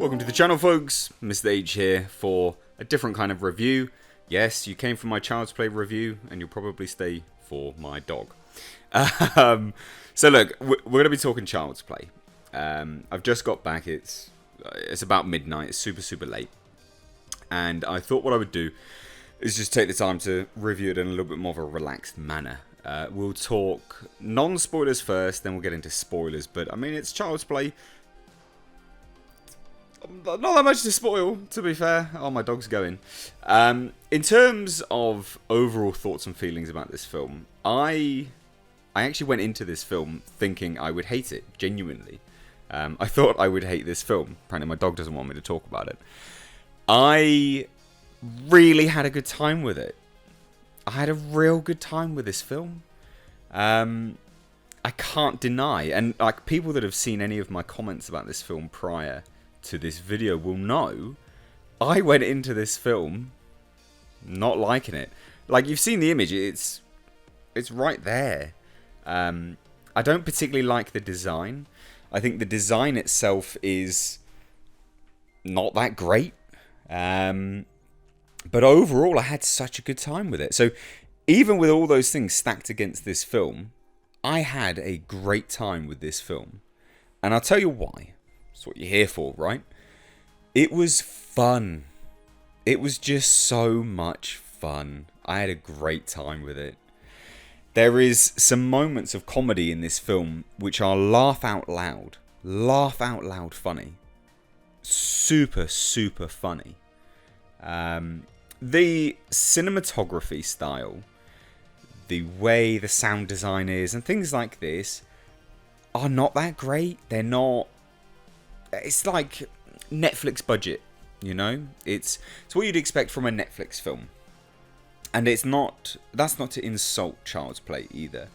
Welcome to the channel, folks. Mr. H here for a different kind of review. Yes, you came for my Child's Play review, and you'll probably stay for my dog. So look, we're going to be talking Child's Play. I've just got back. It's about midnight. It's super late. And I thought what I would do is just take the time to review it in a little bit more of a relaxed manner. We'll talk non-spoilers first, then we'll get into spoilers. But, I mean, it's Child's Play. Not that much to spoil, to be fair. Oh, my dog's going. In terms of overall thoughts and feelings about this film, I actually went into this film thinking I would hate it, genuinely. I thought I would hate this film. Apparently my dog doesn't want me to talk about it. I really had a good time with it. I had a real good time with this film. I can't deny, and like people that have seen any of my comments about this film prior to this video will know, I went into this film not liking it. Like, you've seen the image, it's right there. I don't particularly like the design. I think the design itself is not that great. But overall, I had such a good time with it. So even with all those things stacked against this film, I had a great time with this film. And I'll tell you why. That's what you're here for, right? It was fun. It was just so much fun. I had a great time with it. There is some moments of comedy in this film which are laugh out loud funny. Super funny. The cinematography style, the way the sound design is, and things like this are not that great. They're not. It's like Netflix budget, you know. It's what you'd expect from a Netflix film, and it's not. That's not to insult Child's Play either.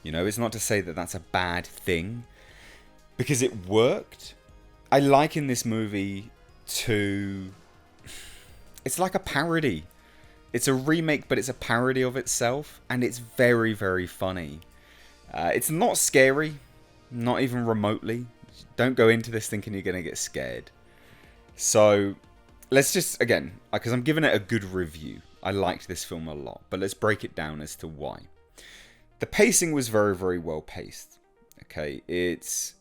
You know, it's not to say that that's a bad thing, because it worked. I liken this movie to. It's like a parody. It's a remake, but it's a parody of itself, and it's very funny. It's not scary, not even remotely. Don't go into this thinking you're going to get scared. So, let's just, again, because I'm giving it a good review. I liked this film a lot, but let's break it down as to why. The pacing was very well paced. Okay, it's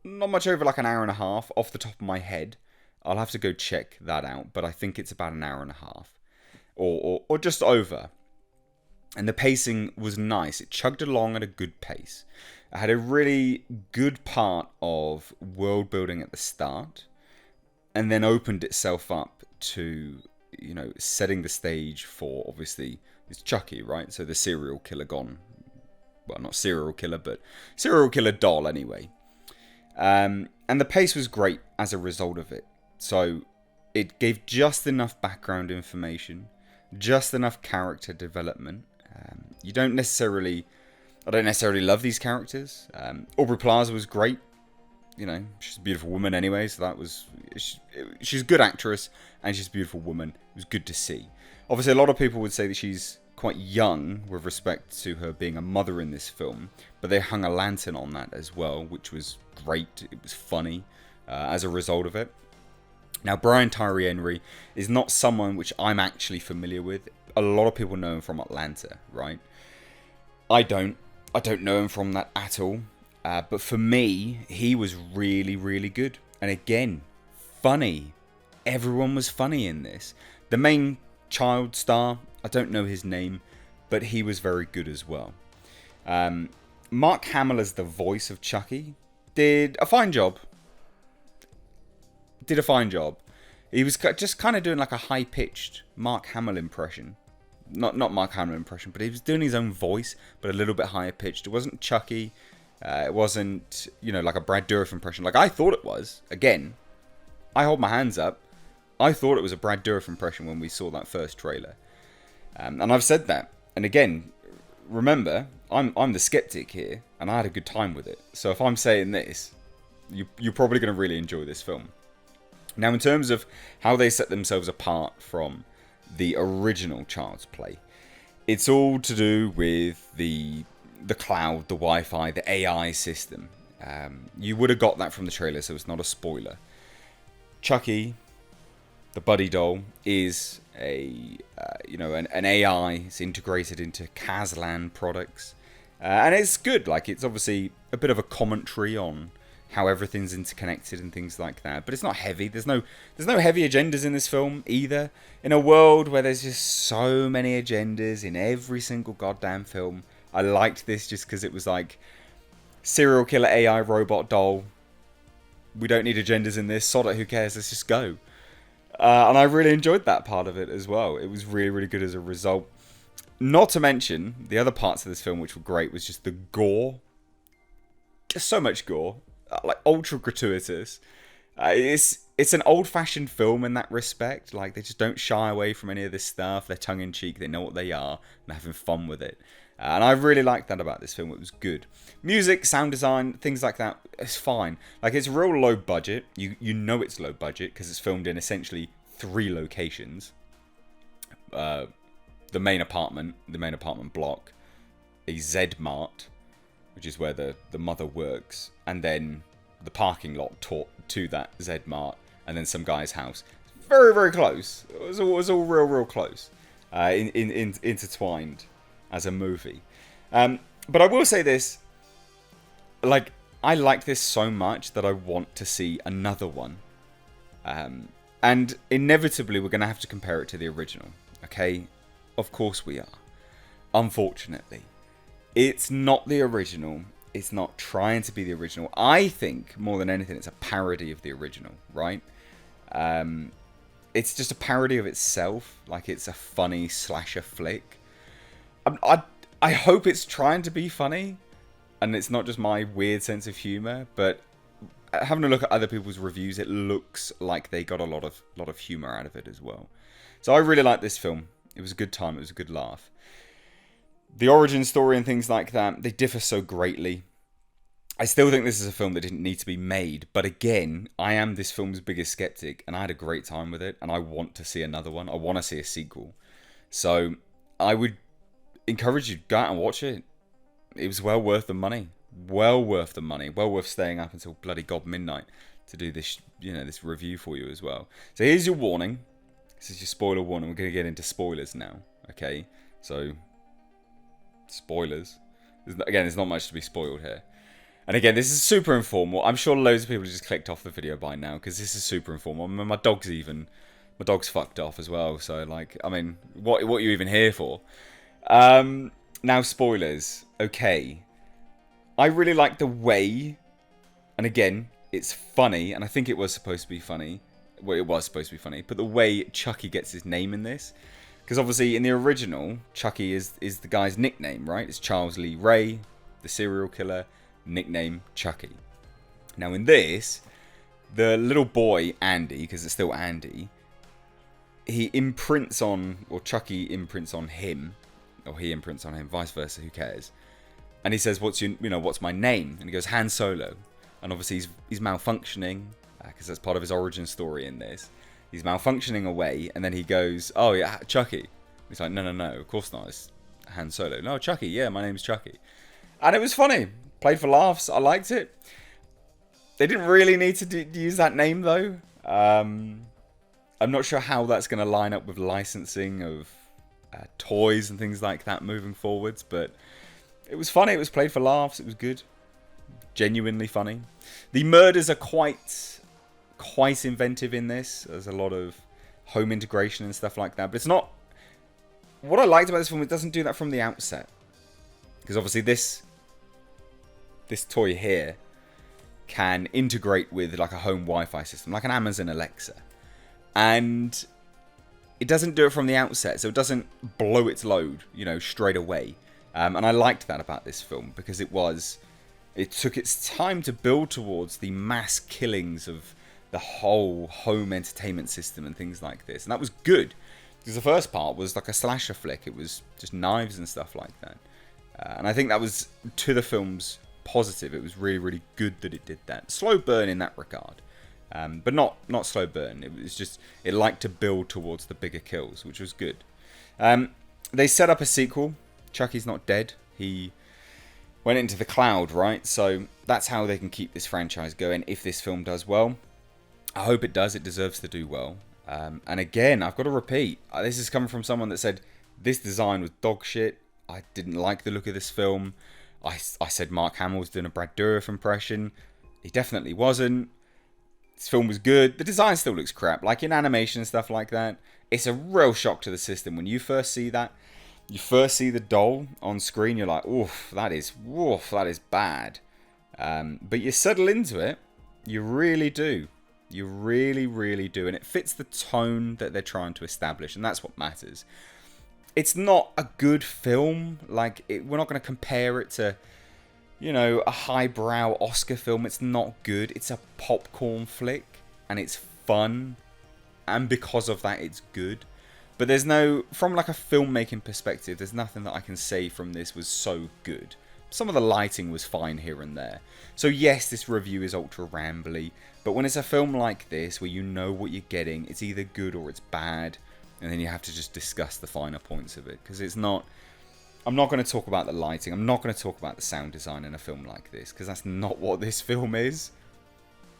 not much over like an hour and a half off the top of my head. I'll have to go check that out, but I think it's about an hour and a half. Or just over. And the pacing was nice. It chugged along at a good pace. It had a really good part of world building at the start, and then opened itself up to, you know, setting the stage for, obviously, it's Chucky, right? So the serial killer gone. Well, not serial killer, but serial killer doll anyway. And the pace was great as a result of it. So it gave just enough background information, just enough character development. I don't necessarily love these characters. Aubrey Plaza was great. You know, she's a beautiful woman anyway, so she's a good actress, and she's a beautiful woman. It was good to see. Obviously, a lot of people would say that she's quite young with respect to her being a mother in this film, but they hung a lantern on that as well, which was great. It was funny as a result of it. Now, Brian Tyree Henry is not someone which I'm actually familiar with. A lot of people know him from Atlanta, right? I don't know him from that at all. But for me, he was really good. And again, funny. Everyone was funny in this. The main child star, I don't know his name, but he was very good as well. Mark Hamill as the voice of Chucky did a fine job. He was just kind of doing like a high-pitched Mark Hamill impression. Not Mark Hamill impression, but he was doing his own voice, but a little bit higher pitched. It wasn't Chucky. It wasn't, you know, like a Brad Dourif impression. Like I thought it was. Again, I hold my hands up. I thought it was a Brad Dourif impression when we saw that first trailer. And I've said that. And again, remember, I'm the skeptic here, and I had a good time with it. So if I'm saying this, you're probably going to really enjoy this film. Now, in terms of how they set themselves apart from the original Child's Play, it's all to do with the cloud, the Wi-Fi, the AI system. You would have got that from the trailer, so it's not a spoiler. Chucky, the Buddy doll, is an AI. It's integrated into Kazlan products, and it's good. Like, it's obviously a bit of a commentary on how everything's interconnected and things like that. But it's not heavy. There's no heavy agendas in this film either. In a world where there's just so many agendas in every single goddamn film, I liked this just because it was like serial killer AI robot doll. We don't need agendas in this. Sod it, who cares? Let's just go. And I really enjoyed that part of it as well. It was really, really good as a result. Not to mention, the other parts of this film which were great was just the gore. Just so much gore. Like, ultra gratuitous. It's an old-fashioned film in that respect. Like, they just don't shy away from any of this stuff. They're tongue-in-cheek. They know what they are. And they're having fun with it. And I really liked that about this film. It was good. Music, sound design, things like that, it's fine. Like, it's real low budget. You know it's low budget because it's filmed in essentially 3 locations. The main apartment block, a Z-Mart, which is where the mother works, and then the parking lot to that Z-Mart, and then some guy's house. Very, very close. It was all real close. Intertwined as a movie. But I will say this, like, I like this so much that I want to see another one. And inevitably we're going to have to compare it to the original. Okay? Of course we are. Unfortunately. It's not the original. It's not trying to be the original. I think, more than anything, it's a parody of the original, right? It's just a parody of itself. Like, it's a funny slasher flick. I hope it's trying to be funny, and it's not just my weird sense of humour, but having a look at other people's reviews, it looks like they got a lot of humour out of it as well. So I really like this film. It was a good time. It was a good laugh. The origin story and things like that, they differ so greatly. I still think this is a film that didn't need to be made, but again, I am this film's biggest skeptic, and I had a great time with it, and I want to see another one. I want to see a sequel. So I would encourage you to go out and watch it. It was well worth the money. Well worth the money. Well worth staying up until bloody god midnight to do this, this review for you as well. So here's your warning. This is your spoiler warning. We're going to get into spoilers now. Okay? So, spoilers. There's not much to be spoiled here. And again, this is super informal. I'm sure loads of people have just clicked off the video by now because this is super informal. I mean, my dog's fucked off as well. So, like, I mean, what are you even here for? Now, spoilers. Okay. I really like the way, and again, it's funny, and I think it was supposed to be funny. Well, it was supposed to be funny, but the way Chucky gets his name in this, because obviously in the original, Chucky is the guy's nickname, right? It's Charles Lee Ray, the serial killer, nickname Chucky. Now in this, the little boy, Andy, because it's still Andy, he imprints on, or Chucky imprints on him, or he imprints on him, vice versa, who cares? And he says, what's my name? And he goes, Han Solo. And obviously he's malfunctioning, because that's part of his origin story in this. He's malfunctioning away, and then he goes, oh yeah, Chucky. He's like, no, of course not, it's Han Solo. No, Chucky, yeah, my name's Chucky. And it was funny. Played for laughs. I liked it. They didn't really need to use that name, though. I'm not sure how that's going to line up with licensing of toys and things like that moving forwards, but it was funny. It was played for laughs. It was good. Genuinely funny. The murders are quite inventive in this. There's a lot of home integration and stuff like that, but it's not... What I liked about this film, it doesn't do that from the outset. Because obviously this toy here can integrate with like a home Wi-Fi system, like an Amazon Alexa. And it doesn't do it from the outset, so it doesn't blow its load, straight away. And I liked that about this film, because it took its time to build towards the mass killings of the whole home entertainment system and things like this. And that was good, because the first part was like a slasher flick. It was just knives and stuff like that. And I think that was, to the film's positive, it was really, really good that it did that. Slow burn in that regard. But not slow burn. It was just, it liked to build towards the bigger kills, which was good. They set up a sequel. Chucky's not dead. He went into the cloud, right? So that's how they can keep this franchise going if this film does well. I hope it does. It deserves to do well. And again, I've got to repeat, this is coming from someone that said this design was dog shit. I didn't like the look of this film. I said Mark Hamill was doing a Brad Dourif impression. He definitely wasn't. This film was good. The design still looks crap. Like in animation and stuff like that, it's a real shock to the system. When you first see that, you first see the doll on screen, you're like, oof, that is bad. But you settle into it. You really do. You really, really do. And it fits the tone that they're trying to establish. And that's what matters. It's not a good film. Like, we're not going to compare it to, you know, a highbrow Oscar film. It's not good. It's a popcorn flick. And it's fun. And because of that, it's good. But there's no, from like a filmmaking perspective, there's nothing that I can say from this was so good. Some of the lighting was fine here and there. So yes, this review is ultra rambly. But when it's a film like this, where you know what you're getting, it's either good or it's bad. And then you have to just discuss the finer points of it. Because it's not, I'm not going to talk about the lighting. I'm not going to talk about the sound design in a film like this. Because that's not what this film is.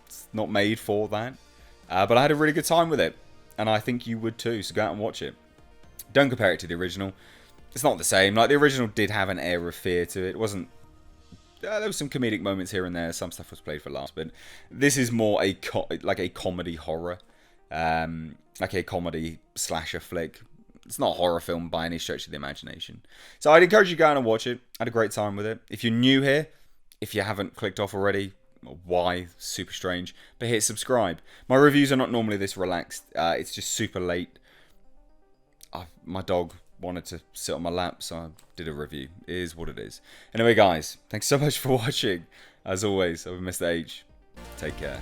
It's not made for that. But I had a really good time with it. And I think you would too. So go out and watch it. Don't compare it to the original. It's not the same. Like, the original did have an air of fear to it. It wasn't... there was some comedic moments here and there. Some stuff was played for laughs. But this is more like a comedy horror. Like a comedy slasher flick. It's not a horror film by any stretch of the imagination. So I'd encourage you to go out and watch it. I had a great time with it. If you're new here, if you haven't clicked off already, why? Super strange. But hit subscribe. My reviews are not normally this relaxed. It's just super late. My dog wanted to sit on my lap, so I did a review. It is what it is. Anyway, guys, thanks so much for watching. As always, I've been Mr. H. Take care.